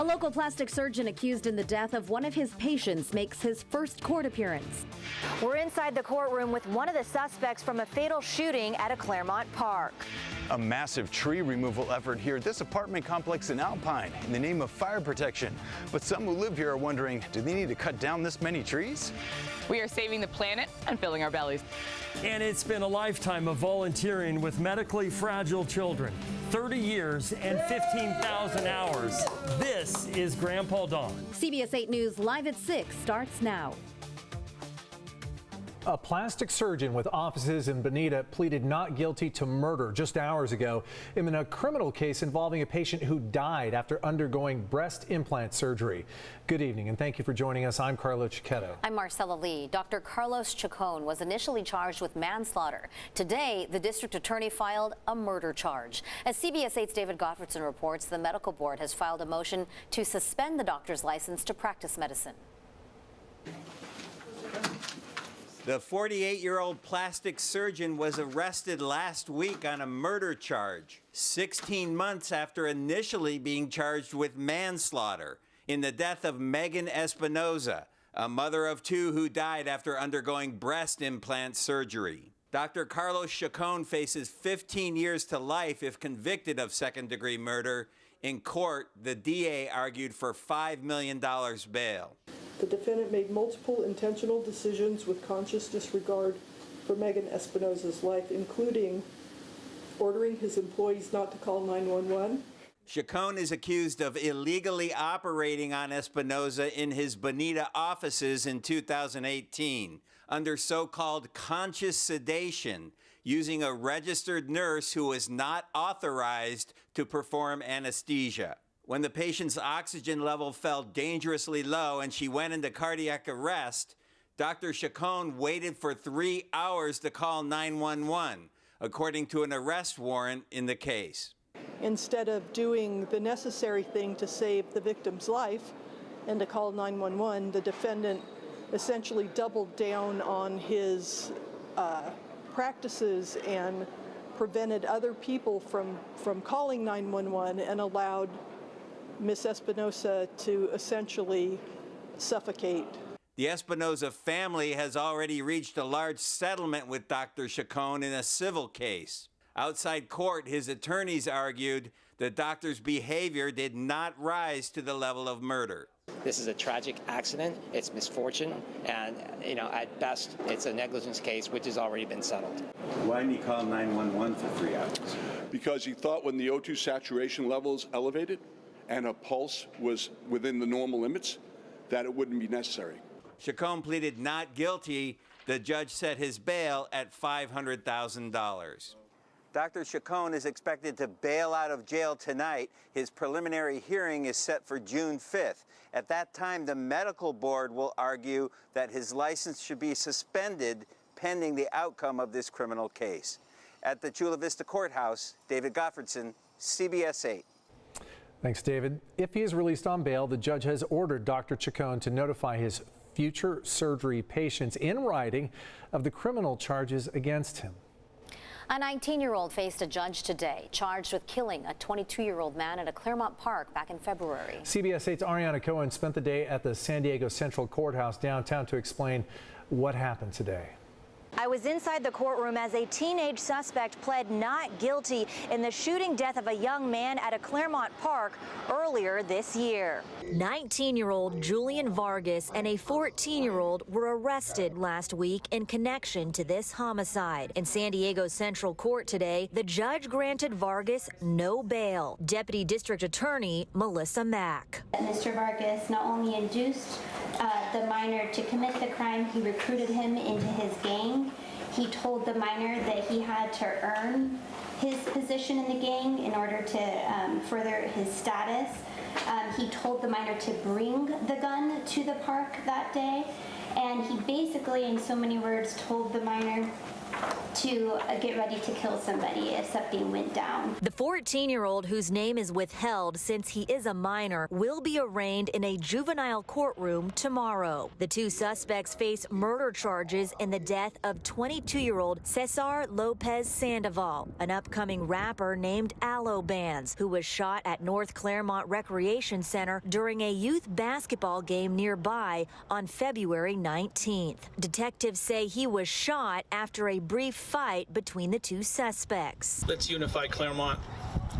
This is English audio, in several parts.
A local plastic surgeon accused in the death of one of his patients makes his first court appearance. We're inside the courtroom with one of the suspects from a fatal shooting at a Claremont park. A massive tree removal effort here at this apartment complex in Alpine in the name of fire protection. But some who live here are wondering, do they need to cut down this many trees? We are saving the planet and filling our bellies. And it's been a lifetime of volunteering with medically fragile children. 30 years and 15,000 hours. This is Grandpa Don. CBS 8 News Live at 6 starts now. A plastic surgeon with offices in Bonita pleaded not guilty to murder just hours ago in a criminal case involving a patient who died after undergoing breast implant surgery. Good evening and thank you for joining us. I'm Carlos Chiquetto. I'm Marcella Lee. Dr. Carlos Chacon was initially charged with manslaughter. Today, the district attorney filed a murder charge. As CBS 8's David Gottfredson reports, the medical board has filed a motion to suspend the doctor's license to practice medicine. The 48-year-old plastic surgeon was arrested last week on a murder charge, 16 months after initially being charged with manslaughter in the death of Megan Espinoza, a mother of two who died after undergoing breast implant surgery. Dr. Carlos Chacon faces 15 years to life if convicted of second-degree murder. In court, the DA argued for $5 million bail. The defendant made multiple intentional decisions with conscious disregard for Megan Espinoza's life, including ordering his employees not to call 911. Chacon is accused of illegally operating on Espinoza in his Bonita offices in 2018 under so-called conscious sedation, using a registered nurse who was not authorized to perform anesthesia. When the patient's oxygen level fell dangerously low and she went into cardiac arrest, Dr. Chacon waited for 3 hours to call 911, according to an arrest warrant in the case. Instead of doing the necessary thing to save the victim's life and to call 911, the defendant essentially doubled down on his practices and prevented other people from calling 911 and allowed Ms. Espinoza to essentially suffocate. The Espinoza family has already reached a large settlement with Dr. Chacon in a civil case. Outside court, his attorneys argued the doctor's behavior did not rise to the level of murder. This is a tragic accident. It's misfortune, and at best, it's a negligence case, which has already been settled. Why didn't he call 911 for 3 hours? Because he thought when the O2 saturation levels elevated and a pulse was within the normal limits, that it wouldn't be necessary. Chacon pleaded not guilty. The judge set his bail at $500,000. Dr. Chacon is expected to bail out of jail tonight. His preliminary hearing is set for June 5th. At that time, the medical board will argue that his license should be suspended pending the outcome of this criminal case. At the Chula Vista Courthouse, David Gottfredson, CBS 8. Thanks, David. If he is released on bail, the judge has ordered Dr. Chacon to notify his future surgery patients in writing of the criminal charges against him. A 19-year-old faced a judge today, charged with killing a 22-year-old man at a Claremont park back in February. CBS 8's Ariana Cohen spent the day at the San Diego Central Courthouse downtown to explain what happened today. I was inside the courtroom as a teenage suspect pled not guilty in the shooting death of a young man at a Claremont park earlier this year. 19-year-old Julian Vargas and a 14-year-old were arrested last week in connection to this homicide. In San Diego Central Court today, the judge granted Vargas no bail. Deputy District Attorney Melissa Mack. Mr. Vargas not only induced the minor to commit the crime, he recruited him into his gang. He told the minor that he had to earn his position in the gang in order to further his status. He told the minor to bring the gun to the park that day, and he basically, in so many words, told the minor to get ready to kill somebody if something went down. The 14-year-old, whose name is withheld since he is a minor, will be arraigned in a juvenile courtroom tomorrow. The two suspects face murder charges in the death of 22-year-old Cesar Lopez Sandoval, an upcoming rapper named Aloe Bands, who was shot at North Claremont Recreation Center during a youth basketball game nearby on February 19th. Detectives say he was shot after a brief fight between the two suspects. Let's unify Claremont.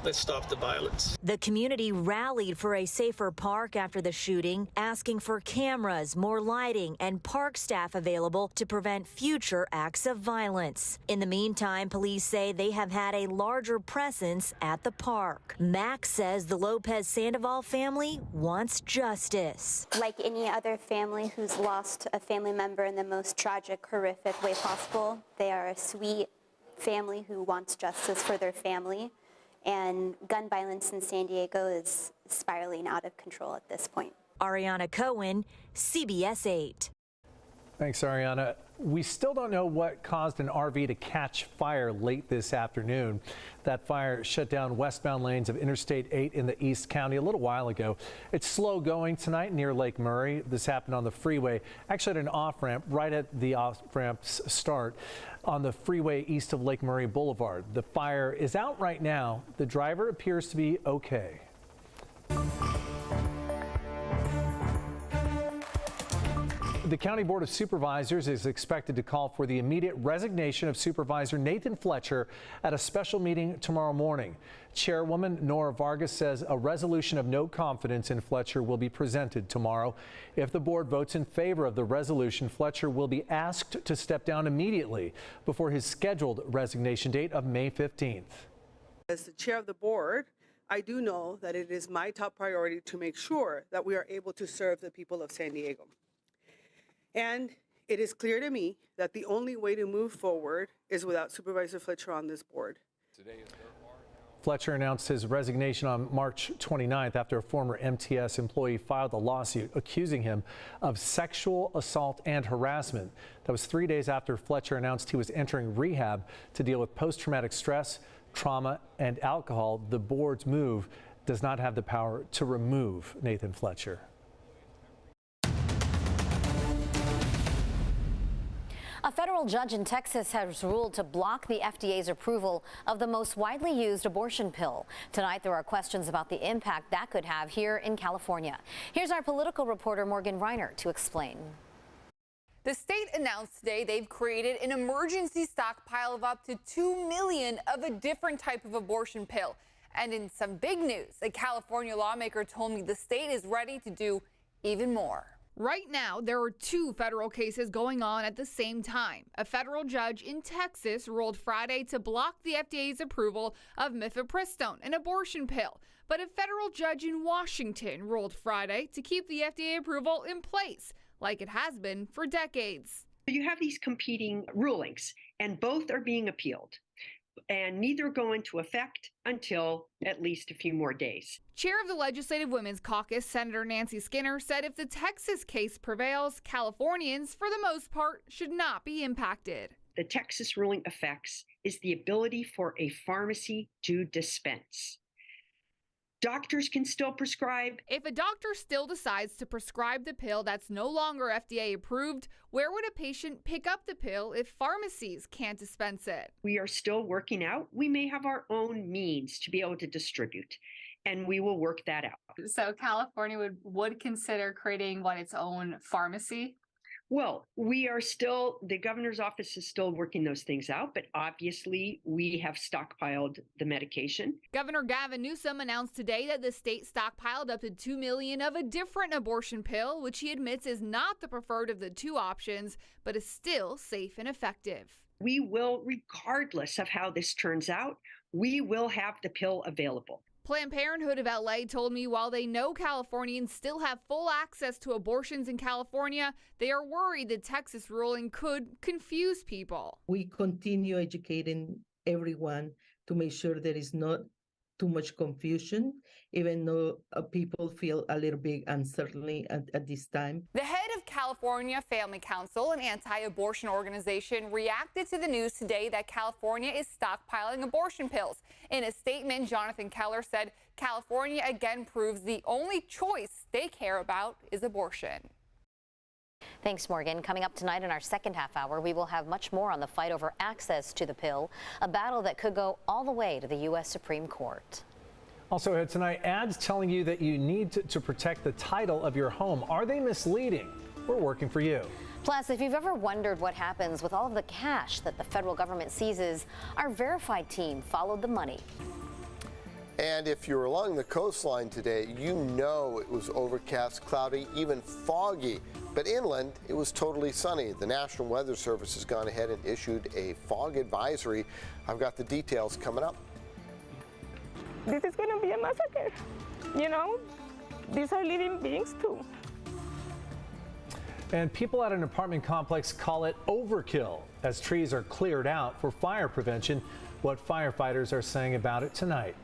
Let's stop the violence. The community rallied for a safer park after the shooting, asking for cameras, more lighting, and park staff available to prevent future acts of violence. In the meantime, police say they have had a larger presence at the park. Max says the Lopez Sandoval family wants justice. Like any other family who's lost a family member in the most tragic, horrific way possible, they are a sweet family who wants justice for their family. And gun violence in San Diego is spiraling out of control at this point. Ariana Cohen, CBS 8. Thanks, Ariana. We still don't know what caused an RV to catch fire late this afternoon. That fire shut down westbound lanes of Interstate 8 in the East County a little while ago. It's slow going tonight near Lake Murray. This happened on the freeway, actually at an off-ramp right at the off-ramp's start on the freeway east of Lake Murray Boulevard. The fire is out right now. The driver appears to be okay. The County Board of Supervisors is expected to call for the immediate resignation of Supervisor Nathan Fletcher at a special meeting tomorrow morning. Chairwoman Nora Vargas says a resolution of no confidence in Fletcher will be presented tomorrow. If the board votes in favor of the resolution, Fletcher will be asked to step down immediately before his scheduled resignation date of May 15th. As the chair of the board, I do know that it is my top priority to make sure that we are able to serve the people of San Diego. And it is clear to me that the only way to move forward is without Supervisor Fletcher on this board. Fletcher announced his resignation on March 29th after a former MTS employee filed a lawsuit accusing him of sexual assault and harassment. That was 3 days after Fletcher announced he was entering rehab to deal with post-traumatic stress, trauma, and alcohol. The board's move does not have the power to remove Nathan Fletcher. A federal judge in Texas has ruled to block the FDA's approval of the most widely used abortion pill. Tonight, there are questions about the impact that could have here in California. Here's our political reporter, Morgan Reiner, to explain. The state announced today they've created an emergency stockpile of up to 2 million of a different type of abortion pill. And in some big news, a California lawmaker told me the state is ready to do even more. Right now, there are 2 federal cases going on at the same time. A federal judge in Texas ruled Friday to block the FDA's approval of mifepristone, an abortion pill. But a federal judge in Washington ruled Friday to keep the FDA approval in place, like it has been for decades. You have these competing rulings, and both are being appealed. And neither go into effect until at least a few more days. Chair of the Legislative Women's Caucus, Senator Nancy Skinner, said if the Texas case prevails, Californians, for the most part, should not be impacted. The Texas ruling affects is the ability for a pharmacy to dispense. Doctors can still prescribe. If a doctor still decides to prescribe the pill that's no longer FDA approved, where would a patient pick up the pill if pharmacies can't dispense it? We are still working out. We may have our own means to be able to distribute, and we will work that out. So California would consider creating its own pharmacy? Well, the governor's office is still working those things out, but obviously we have stockpiled the medication. Governor Gavin Newsom announced today that the state stockpiled up to 2 million of a different abortion pill, which he admits is not the preferred of the 2 options, but is still safe and effective. We will, regardless of how this turns out, we will have the pill available. Planned Parenthood of LA told me while they know Californians still have full access to abortions in California, they are worried the Texas ruling could confuse people. We continue educating everyone to make sure there is not too much confusion, even though people feel a little bit uncertainty at this time. The head of California Family Council, an anti-abortion organization, reacted to the news today that California is stockpiling abortion pills. In a statement, Jonathan Keller said California again proves the only choice they care about is abortion. Thanks, Morgan. Coming up tonight in our second half hour, we will have much more on the fight over access to the pill, a battle that could go all the way to the U.S. Supreme Court. Also ahead tonight, ads telling you that you need to protect the title of your home. Are they misleading? We're working for you. Plus, if you've ever wondered what happens with all of the cash that the federal government seizes, our Verified team followed the money. And if you're along the coastline today, you know it was overcast, cloudy, even foggy. But inland, it was totally sunny. The National Weather Service has gone ahead and issued a fog advisory. I've got the details coming up. This is going to be a massacre. You know, these are living beings too. And people at an apartment complex call it overkill as trees are cleared out for fire prevention. What firefighters are saying about it tonight.